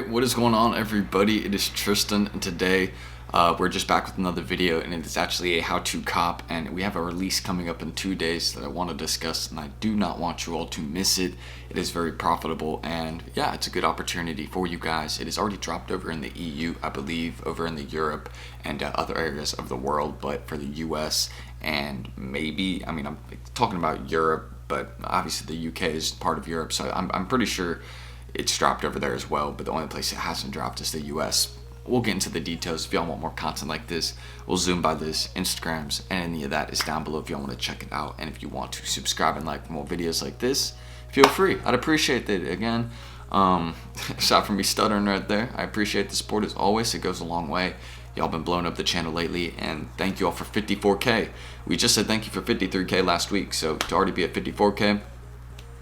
Alright, what is going on, everybody? It is Tristan, and today we're just back with another video, and it is actually a how-to cop, and we have a release coming up in 2 days that I want to discuss, and I do not want you all to miss it. It is very profitable, and yeah, it's a good opportunity for you guys. It is already dropped over in the EU, I believe, over in the Europe and other areas of the world, but for the US and maybe, I'm talking about Europe, but obviously the UK is part of Europe, so I'm pretty sure it's dropped over there as well, but the only place it hasn't dropped is the US. We'll get into the details. If y'all want more content like this, we'll zoom by this. Instagrams and any of that is down below if y'all want to check it out. And if you want to subscribe and like more videos like this, feel free. I'd appreciate that. Again, aside from me stuttering right there, I appreciate the support as always. It goes a long way. Y'all been blowing up the channel lately, and thank you all for 54K. We just said thank you for 53K last week, so to already be at 54K,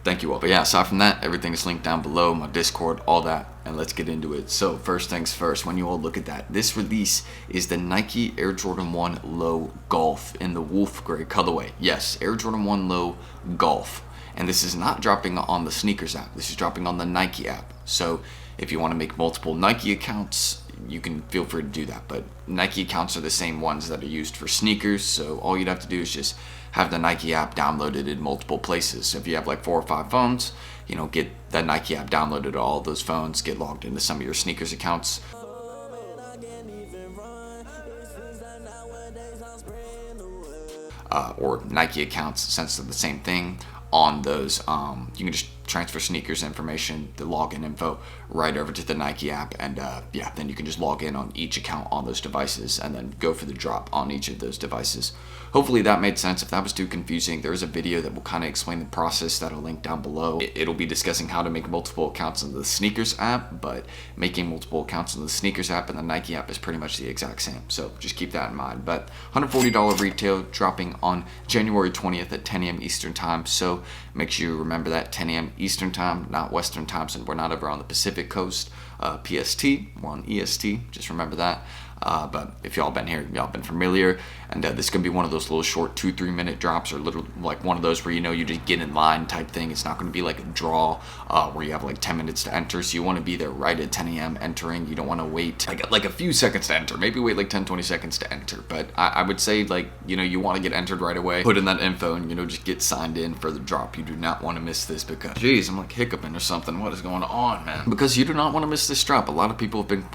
thank you all. But yeah, aside from that, everything is linked down below, my Discord, all that, and let's get into it. So first things first, when you all look at that, this release is the Nike Air Jordan 1 Low Golf in the wolf gray colorway. Yes, Air Jordan 1 Low Golf. And this is not dropping on the sneakers app. This is dropping on the Nike app. So if you want to make multiple Nike accounts, you can feel free to do that. But Nike accounts are the same ones that are used for sneakers. So all you'd have to do is just have the Nike app downloaded in multiple places. So if you have like 4 or 5 phones, get that Nike app downloaded to all those phones, get logged into some of your sneakers accounts. Or Nike accounts, since they're the same thing. On those, you can just transfer sneakers information, the login info, right over to the Nike app, and yeah, then you can just log in on each account on those devices and then go for the drop on each of those devices. Hopefully that made sense. If that was too confusing, there is a video that will kind of explain the process that'll link down below. It'll be discussing how to make multiple accounts in the sneakers app, but making multiple accounts in the sneakers app and the Nike app is pretty much the exact same, so just keep that in mind. But $140 retail, dropping on January 20th at 10 a.m. Eastern time, so make sure you remember that 10 a.m. Eastern time, not Western time, since we're not over on the Pacific Coast. PST, we're on EST, just remember that. But if y'all been here, y'all been familiar, and this is gonna be one of those little short 2-3 minute drops, or little like one of those where you just get in line type thing. It's not gonna be like a draw where you have like 10 minutes to enter, so you want to be there right at 10 a.m. entering. You don't want to wait like a few seconds to enter, maybe wait like 10-20 seconds to enter, but I would say you want to get entered right away, put in that info, and just get signed in for the drop. You do not want to miss this, because geez, I'm like hiccuping or something. What is going on, man? Because you do not want to miss this drop. A lot of people have been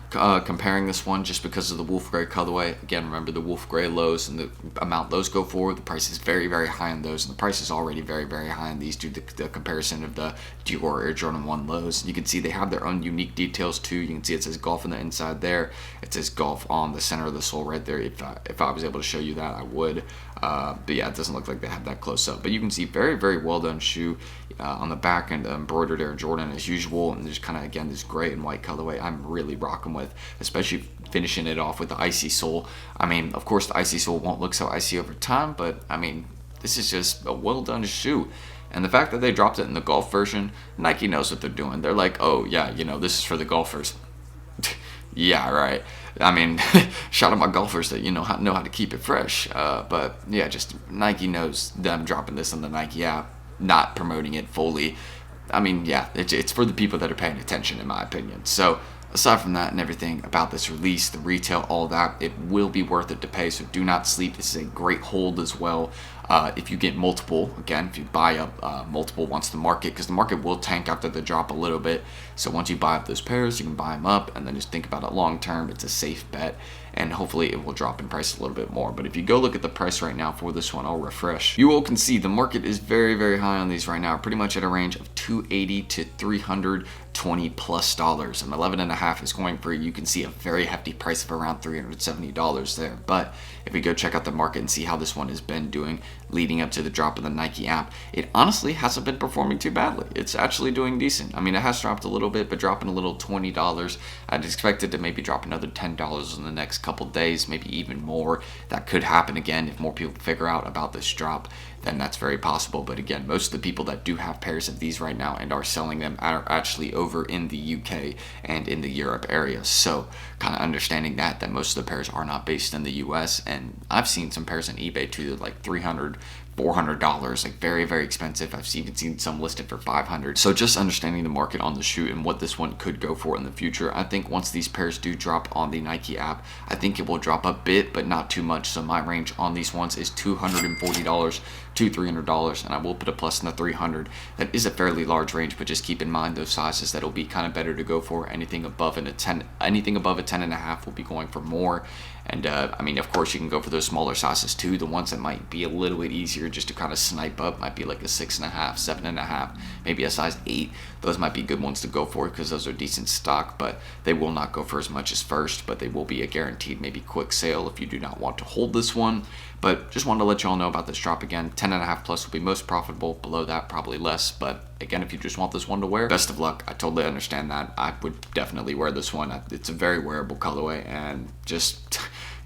comparing this one just because of the wolf gray colorway. Again, remember the wolf gray lows and the amount those go for. The price is very, very high on those, and the price is already very, very high on these due to the comparison of the Dior Air Jordan 1 lows. You can see they have their own unique details too. You can see it says golf on the inside there. It says golf on the center of the sole right there. If I was able to show you that, I would. But yeah, it doesn't look like they have that close up. But you can see very, very well done shoe on the back, and embroidered Air Jordan as usual. And there's kind of, again, this gray and white colorway I'm really rocking with, especially finishing it off with the icy sole. Of course the icy sole won't look so icy over time, but this is just a well done shoe. And the fact that they dropped it in the golf version, Nike knows what they're doing. They're like, oh yeah, this is for the golfers. Yeah, right. Shout out my golfers that know how to keep it fresh. But yeah, just Nike knows them dropping this on the Nike app, not promoting it fully. Yeah, it's for the people that are paying attention, in my opinion. So aside from that and everything about this release, the retail, all that, it will be worth it to pay, so do not sleep. This is a great hold as well. If you get multiple, again, if you buy up multiple once the market, because the market will tank after the drop a little bit, so once you buy up those pairs, you can buy them up, and then just think about it long term. It's a safe bet, and hopefully it will drop in price a little bit more. But if you go look at the price right now for this one, I'll refresh. You all can see the market is very, very high on these right now, pretty much at a range of $280 to $320+, and 11.5 is going for, you can see, a very hefty price of around $370 there. But if we go check out the market and see how this one has been doing leading up to the drop of the Nike app, it honestly hasn't been performing too badly. It's actually doing decent. It has dropped a little bit, but dropping a little $20. I'd expect it to maybe drop another $10 in the next couple days, maybe even more. That could happen again if more people figure out about this drop. Then that's very possible. But again, most of the people that do have pairs of these right now and are selling them are actually over in the UK and in the Europe area. So kind of understanding that most of the pairs are not based in the US, and I've seen some pairs on eBay too, like $300, $400, like very, very expensive. I've even seen some listed for $500. So just understanding the market on the shoe and what this one could go for in the future. I think once these pairs do drop on the Nike app, I think it will drop a bit, but not too much. So my range on these ones is $240 to $300, and I will put a plus in the 300. That is a fairly large range, but just keep in mind those sizes that'll be kind of better to go for. Anything above a 10, anything above a 10.5 will be going for more. And I mean, of course, you can go for those smaller sizes too. The ones that might be a little bit easier just to kind of snipe up might be like a 6.5, 7.5, maybe a size 8. Those might be good ones to go for because those are decent stock, but they will not go for as much as first, but they will be a guaranteed maybe quick sale if you do not want to hold this one. But just wanted to let you all know about this drop again. 10.5 plus will be most profitable. Below that, probably less. But again, if you just want this one to wear, best of luck. I totally understand that. I would definitely wear this one. It's a very wearable colorway, and just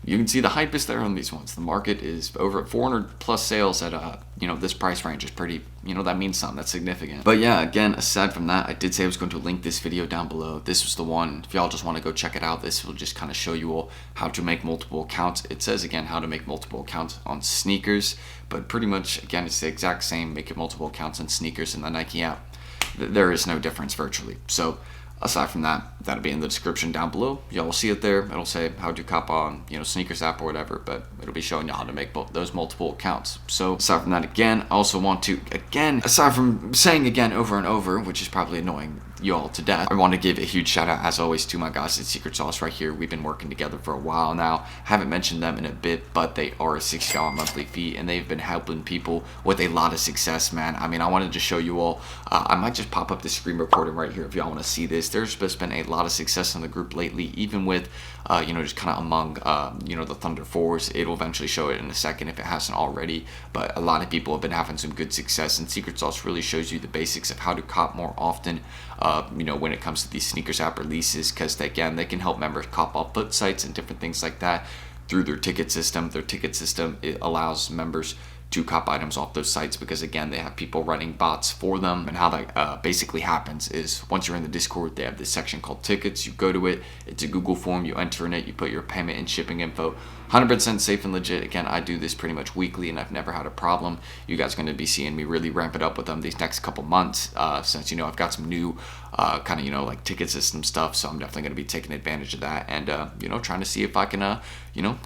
you can see the hype is there on these ones. The market is over at 400 plus sales at this price range is pretty, that means something. That's significant. But yeah, again, aside from that, I did say I was going to link this video down below. This was the one. If y'all just want to go check it out, this will just kind of show you all how to make multiple accounts. It says again how to make multiple accounts on sneakers, but pretty much again it's the exact same. Make it multiple accounts on sneakers in the Nike app. There is no difference virtually. So aside from that, that'll be in the description down below. Y'all will see it there. It'll say how to cop on, sneakers app or whatever, but it'll be showing you how to make those multiple accounts. So aside from that, again, I also want to, aside from saying again over and over, which is probably annoying you all to death, I want to give a huge shout out as always to my guys at Secret Sauce right here. We've been working together for a while now. Haven't mentioned them in a bit, but they are a $60 monthly fee, and they've been helping people with a lot of success, man. I mean, I wanted to show you all. I might just pop up the screen recording right here if y'all want to see this. There's just been a lot of success in the group lately, even with just kind of among the Thunder 4s. It'll eventually show it in a second if it hasn't already, but a lot of people have been having some good success, and Secret Sauce really shows you the basics of how to cop more often when it comes to these sneakers app releases, because they can help members cop off foot sites and different things like that through their ticket system. Their ticket system, it allows members to cop items off those sites because again they have people running bots for them. And how that basically happens is once you're in the Discord, they have this section called tickets. You go to it, it's a Google form, you enter in it, you put your payment and shipping info. 100% safe and legit. Again, I do this pretty much weekly and I've never had a problem. You guys are going to be seeing me really ramp it up with them these next couple months since I've got some new like ticket system stuff, so I'm definitely going to be taking advantage of that and trying to see if I can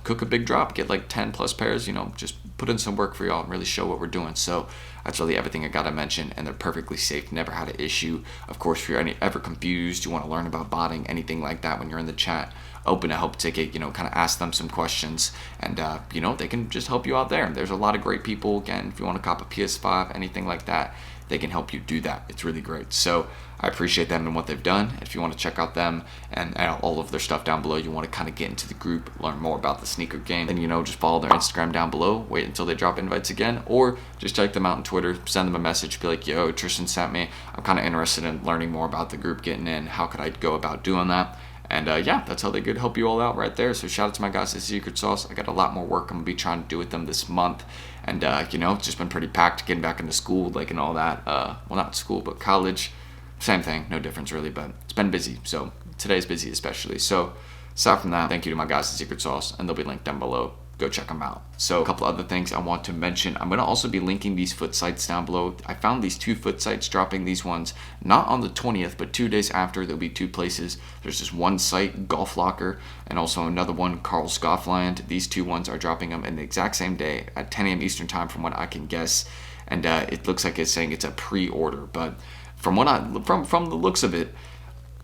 cook a big drop, get like 10 plus pairs, just put in some work for y'all and really show what we're doing. So that's really everything I gotta mention, and they're perfectly safe, never had an issue. Of course, if you're ever confused, you want to learn about botting, anything like that, when you're in the chat, open a help ticket, kind of ask them some questions, and they can just help you out there. There's a lot of great people. Again, if you want to cop a PS5, anything like that, they can help you do that. It's really great. So I appreciate them and what they've done. If you want to check out them and all of their stuff down below, you want to kind of get into the group, learn more about the sneaker game, then just follow their Instagram down below, wait until they drop invites again, or just check them out on Twitter, send them a message, be like, yo, Tristan sent me, I'm kind of interested in learning more about the group, getting in, how could I go about doing that? And that's how they could help you all out right there. So shout out to my guys at Secret Sauce. I got a lot more work I'm gonna be trying to do with them this month, and it's just been pretty packed getting back into school, and all that. Well, not school, but college. Same thing, no difference really, but it's been busy. So today's busy especially. So aside from that, thank you to my guys at Secret Sauce, and they'll be linked down below. Go check them out. So a couple other things I want to mention. I'm going to also be linking these foot sites down below. I found these 2 foot sites dropping these ones not on the 20th, but 2 days after. There'll be 2 places. There's this one site, Golf Locker, and also another one, Carl Scoffland. These 2 ones are dropping them in the exact same day at 10 a.m. Eastern time from what I can guess. And it looks like it's saying it's a pre-order, but from the looks of it,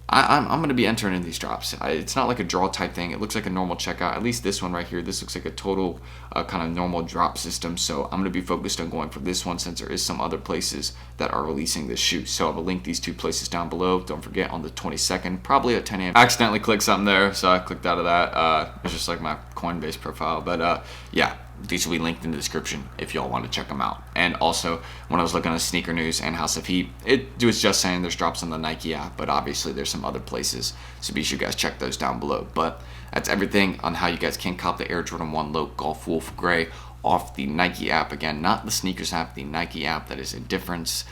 I'm going to be entering in these drops. It's not like a draw type thing. It looks like a normal checkout. At least this one right here, this looks like a total kind of normal drop system. So I'm going to be focused on going for this one since there is some other places that are releasing this shoe. So I will link these 2 places down below. Don't forget on the 22nd, probably at 10 a.m. I accidentally clicked something there, so I clicked out of that. It's just like my Coinbase profile. But yeah. These will be linked in the description if y'all want to check them out. And also, when I was looking at Sneaker News and House of Heat, it was just saying there's drops on the Nike app, but obviously there's some other places, so be sure you guys check those down below. But that's everything on how you guys can cop the Air Jordan 1 Low Golf Wolf Gray off the Nike app. Again, not the sneakers app, the Nike app. That is a difference.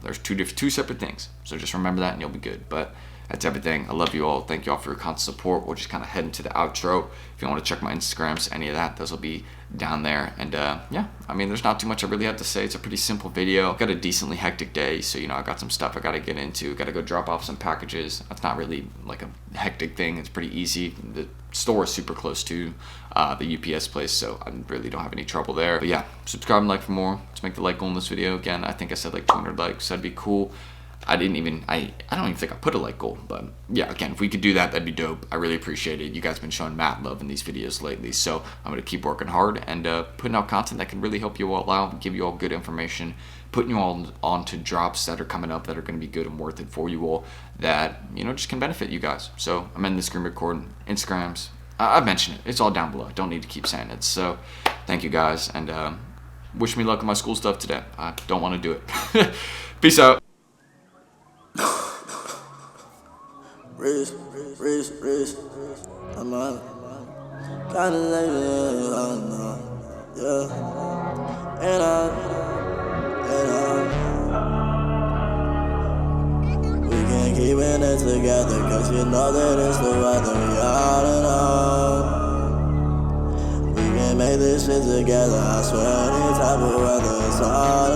There's two separate things, so just remember that and you'll be good. But that's everything. I love you all. Thank you all for your constant support. We'll just kind of head into the outro. If you want to check my Instagrams, any of that, those will be down there. And yeah, I mean, there's not too much I really have to say. It's a pretty simple video. I've got a decently hectic day, so I got some stuff I got to get into. Got to go drop off some packages. That's not really like a hectic thing. It's pretty easy. The store is super close to the UPS place, so I really don't have any trouble there. But yeah, subscribe and like for more. Let's make the like goal in this video. Again, I think I said like 200 likes. That'd be cool. I don't even think I put a like goal, but yeah, again, if we could do that, that'd be dope. I really appreciate it. You guys have been showing mad love in these videos lately, so I'm going to keep working hard and putting out content that can really help you all out, give you all good information, putting you all onto drops that are coming up that are going to be good and worth it for you all, that, just can benefit you guys. So I'm in the screen recording, Instagrams. I've mentioned it. It's all down below. Don't need to keep saying it. So thank you guys, and wish me luck with my school stuff today. I don't want to do it. Peace out. Wrist, I'm on kinda like yeah. And we can keep it together, cause you know that it's the weather. We all in all. We can make this shit together, I swear, any type of weather, it's all